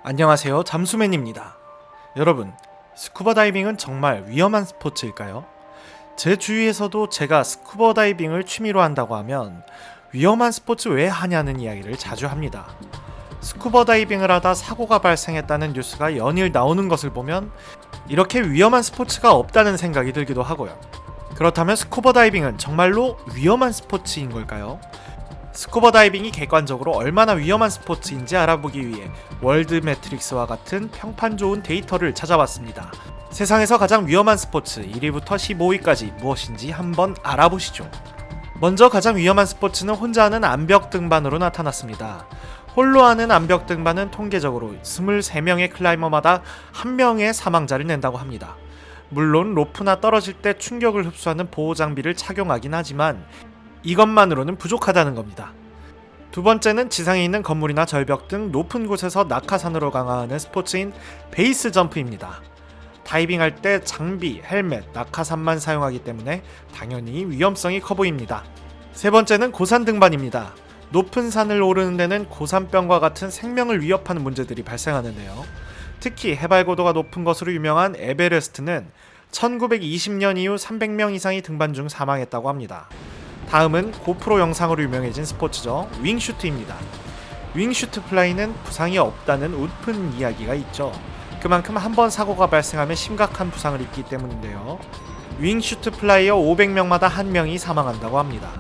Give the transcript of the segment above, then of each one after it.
안녕하세요, 잠수맨입니다. 여러분, 스쿠버 다이빙은 정말 위험한 스포츠일까요? 제 주위에서도 제가 스쿠버 다이빙을 취미로 한다고 하면 위험한 스포츠 왜 하냐는 이야기를 자주 합니다. 스쿠버 다이빙을 하다 사고가 발생했다는 뉴스가 연일 나오는 것을 보면 이렇게 위험한 스포츠가 없다는 생각이 들기도 하고요. 그렇다면 스쿠버 다이빙은 정말로 위험한 스포츠인 걸까요? 스쿠버 다이빙이 객관적으로 얼마나 위험한 스포츠인지 알아보기 위해 월드 매트릭스와 같은 평판 좋은 데이터를 찾아봤습니다. 세상에서 가장 위험한 스포츠 1위부터 15위까지 무엇인지 한번 알아보시죠. 먼저 가장 위험한 스포츠는 혼자 하는 암벽 등반으로 나타났습니다. 홀로 하는 암벽 등반은 통계적으로 23명의 클라이머마다 1명의 사망자를 낸다고 합니다. 물론 로프나 떨어질 때 충격을 흡수하는 보호 장비를 착용하긴 하지만 이것만으로는 부족하다는 겁니다. 두 번째는 지상에 있는 건물이나 절벽 등 높은 곳에서 낙하산으로 강화하는 스포츠인 베이스 점프입니다. 다이빙할 때 장비, 헬멧, 낙하산만 사용하기 때문에 당연히 위험성이 커 보입니다. 세 번째는 고산 등반입니다. 높은 산을 오르는 데는 고산병과 같은 생명을 위협하는 문제들이 발생하는데요. 특히 해발 고도가 높은 것으로 유명한 에베레스트는 1920년 이후 300명 이상이 등반 중 사망했다고 합니다. 다음은 고프로 영상으로 유명해진 스포츠죠. 윙슈트입니다. 윙슈트 플라이는 부상이 없다는 웃픈 이야기가 있죠. 그만큼 한번 사고가 발생하면 심각한 부상을 입기 때문인데요. 윙슈트 플라이어 500명마다 1명이 사망한다고 합니다.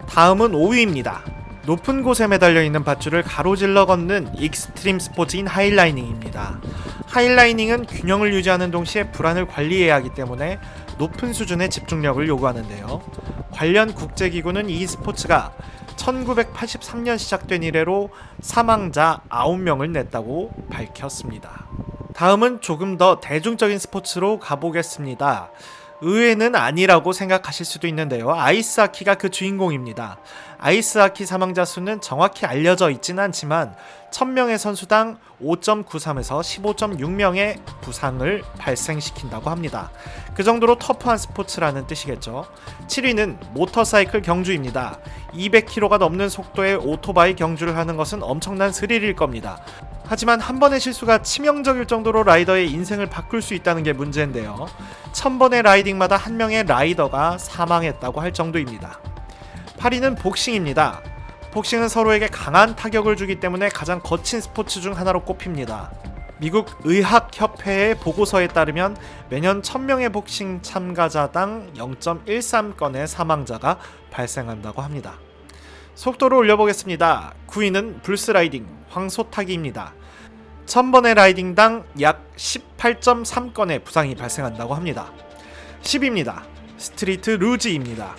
다음은 5위입니다. 높은 곳에 매달려 있는 밧줄을 가로질러 걷는 익스트림 스포츠인 하이라이닝입니다. 하이라이닝은 균형을 유지하는 동시에 불안을 관리해야 하기 때문에 높은 수준의 집중력을 요구하는데요. 관련 국제기구는 이 스포츠가 1983년 시작된 이래로 사망자 9명을 냈다고 밝혔습니다. 다음은 조금 더 대중적인 스포츠로 가보겠습니다. 의외는 아니라고 생각하실 수도 있는데요. 아이스하키가 그 주인공입니다. 아이스하키 사망자 수는 정확히 알려져 있진 않지만 1000명의 선수당 5.93에서 15.6명의 부상을 발생시킨다고 합니다. 그 정도로 터프한 스포츠라는 뜻이겠죠. 7위는 모터사이클 경주입니다. 200km가 넘는 속도의 오토바이 경주를 하는 것은 엄청난 스릴일 겁니다. 하지만 한 번의 실수가 치명적일 정도로 라이더의 인생을 바꿀 수 있다는 게 문제인데요. 1000번의 라이딩마다 1명의 라이더가 사망했다고 할 정도입니다. 8위는 복싱입니다. 복싱은 서로에게 강한 타격을 주기 때문에 가장 거친 스포츠 중 하나로 꼽힙니다. 미국 의학협회의 보고서에 따르면 매년 1000명의 복싱 참가자당 0.13건의 사망자가 발생한다고 합니다. 속도를 올려보겠습니다. 9위는 불스라이딩, 황소타기입니다. 1000번의 라이딩당 약 18.3건의 부상이 발생한다고 합니다. 10위입니다. 스트리트 루즈입니다.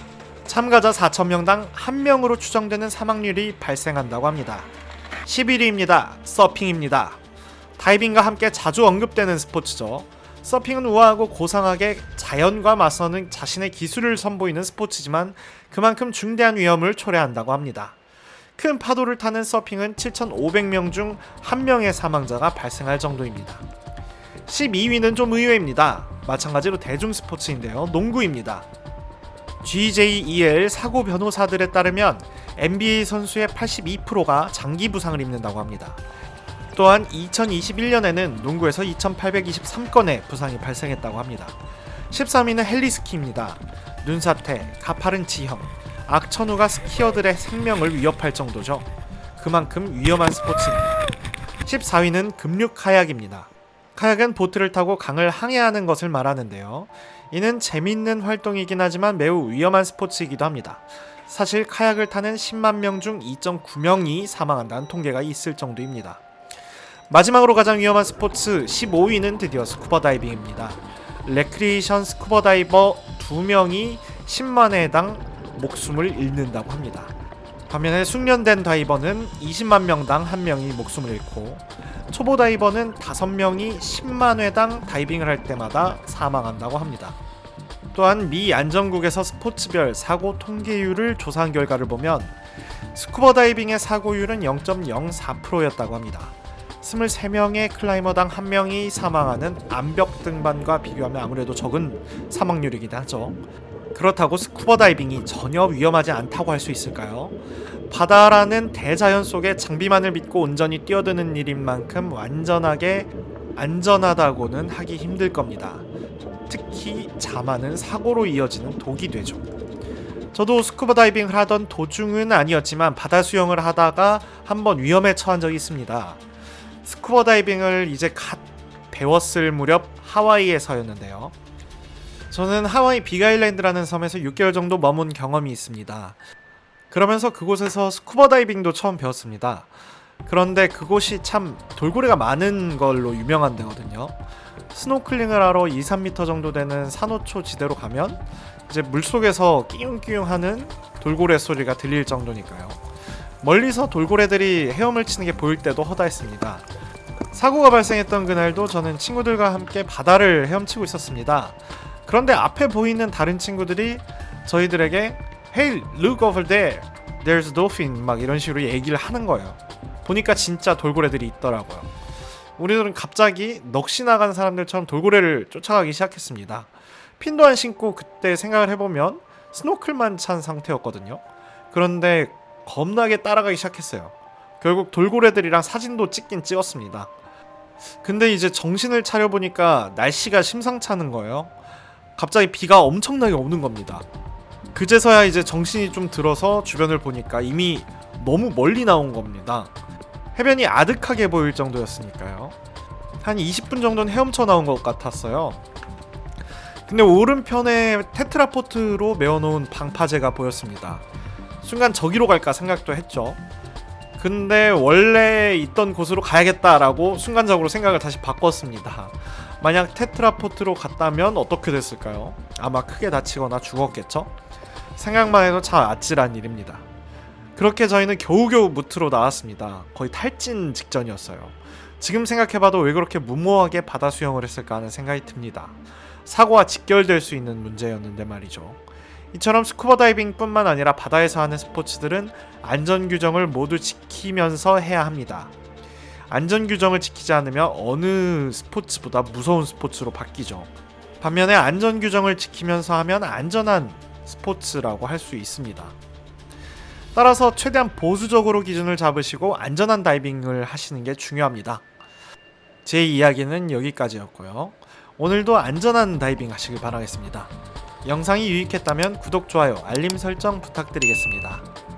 참가자 4000명당 1명으로 추정되는 사망률이 발생한다고 합니다. 11위입니다. 서핑입니다. 다이빙과 함께 자주 언급되는 스포츠죠. 서핑은 우아하고 고상하게 자연과 맞서는 자신의 기술을 선보이는 스포츠지만 그만큼 중대한 위험을 초래한다고 합니다. 큰 파도를 타는 서핑은 7500명 중 1명의 사망자가 발생할 정도입니다. 12위는 좀 의외입니다. 마찬가지로 대중 스포츠인데요. 농구입니다. GJEL 사고 변호사들에 따르면 NBA 선수의 82%가 장기 부상을 입는다고 합니다. 또한 2021년에는 농구에서 2823건의 부상이 발생했다고 합니다. 13위는 헬리스키입니다. 눈사태, 가파른 지형, 악천후가 스키어들의 생명을 위협할 정도죠. 그만큼 위험한 스포츠입니다. 14위는 급륙 카약입니다. 카약은 보트를 타고 강을 항해하는 것을 말하는데요. 이는 재밌는 활동이긴 하지만 매우 위험한 스포츠이기도 합니다. 사실 카약을 타는 10만 명 중 2.9명이 사망한다는 통계가 있을 정도입니다. 마지막으로 가장 위험한 스포츠 15위는 드디어 스쿠버 다이빙입니다. 레크리에이션 스쿠버 다이버 2명이 10만 회당 목숨을 잃는다고 합니다. 반면에 숙련된 다이버는 20만 명당 1명이 목숨을 잃고 초보 다이버는 5명이 10만 회당 다이빙을 할 때마다 사망한다고 합니다. 또한 미 안전국에서 스포츠별 사고 통계율을 조사한 결과를 보면 스쿠버 다이빙의 사고율은 0.04%였다고 합니다. 23명의 클라이머당 1명이 사망하는 암벽 등반과 비교하면 아무래도 적은 사망률이긴 하죠. 그렇다고 스쿠버 다이빙이 전혀 위험하지 않다고 할 수 있을까요? 바다라는 대자연 속에 장비만을 믿고 온전히 뛰어드는 일인 만큼 완전하게 안전하다고는 하기 힘들 겁니다. 특히 자만은 사고로 이어지는 독이 되죠. 저도 스쿠버 다이빙을 하던 도중은 아니었지만 바다 수영을 하다가 한번 위험에 처한 적이 있습니다. 스쿠버 다이빙을 이제 갓 배웠을 무렵 하와이에서였는데요. 저는 하와이 빅아일랜드라는 섬에서 6개월 정도 머문 경험이 있습니다. 그러면서 그곳에서 스쿠버 다이빙도 처음 배웠습니다. 그런데 그곳이 참 돌고래가 많은 걸로 유명한 데거든요. 스노클링을 하러 2-3m 정도 되는 산호초 지대로 가면 이제 물속에서 끼웅끼웅 하는 돌고래 소리가 들릴 정도니까요. 멀리서 돌고래들이 헤엄을 치는 게 보일 때도 허다했습니다. 사고가 발생했던 그날도 저는 친구들과 함께 바다를 헤엄치고 있었습니다. 그런데 앞에 보이는 다른 친구들이 저희들에게 Hey, look over there. There's a dolphin. 막 이런 식으로 얘기를 하는 거예요. 보니까 진짜 돌고래들이 있더라고요. 우리들은 갑자기 넋이 나간 사람들처럼 돌고래를 쫓아가기 시작했습니다. 핀도 안 신고 그때 생각을 해보면 스노클만 찬 상태였거든요. 그런데 겁나게 따라가기 시작했어요. 결국 돌고래들이랑 사진도 찍긴 찍었습니다. 근데 이제 정신을 차려보니까 날씨가 심상찮은 거예요. 갑자기 비가 엄청나게 오는 겁니다. 그제서야 이제 정신이 좀 들어서 주변을 보니까 이미 너무 멀리 나온 겁니다. 해변이 아득하게 보일 정도였으니까요. 한 20분 정도는 헤엄쳐 나온 것 같았어요. 근데 오른편에 테트라포트로 메어놓은 방파제가 보였습니다. 순간 저기로 갈까 생각도 했죠. 근데 원래 있던 곳으로 가야겠다라고 순간적으로 생각을 다시 바꿨습니다. 만약 테트라포트로 갔다면 어떻게 됐을까요? 아마 크게 다치거나 죽었겠죠? 생각만 해도 참 아찔한 일입니다. 그렇게 저희는 겨우겨우 무트로 나왔습니다. 거의 탈진 직전이었어요. 지금 생각해봐도 왜 그렇게 무모하게 바다 수영을 했을까 하는 생각이 듭니다. 사고와 직결될 수 있는 문제였는데 말이죠. 이처럼 스쿠버 다이빙 뿐만 아니라 바다에서 하는 스포츠들은 안전규정을 모두 지키면서 해야 합니다. 안전규정을 지키지 않으면 어느 스포츠보다 무서운 스포츠로 바뀌죠. 반면에 안전규정을 지키면서 하면 안전한 스포츠라고 할 수 있습니다. 따라서 최대한 보수적으로 기준을 잡으시고 안전한 다이빙을 하시는 게 중요합니다. 제 이야기는 여기까지였고요. 오늘도 안전한 다이빙 하시길 바라겠습니다. 영상이 유익했다면 구독, 좋아요, 알림 설정 부탁드리겠습니다.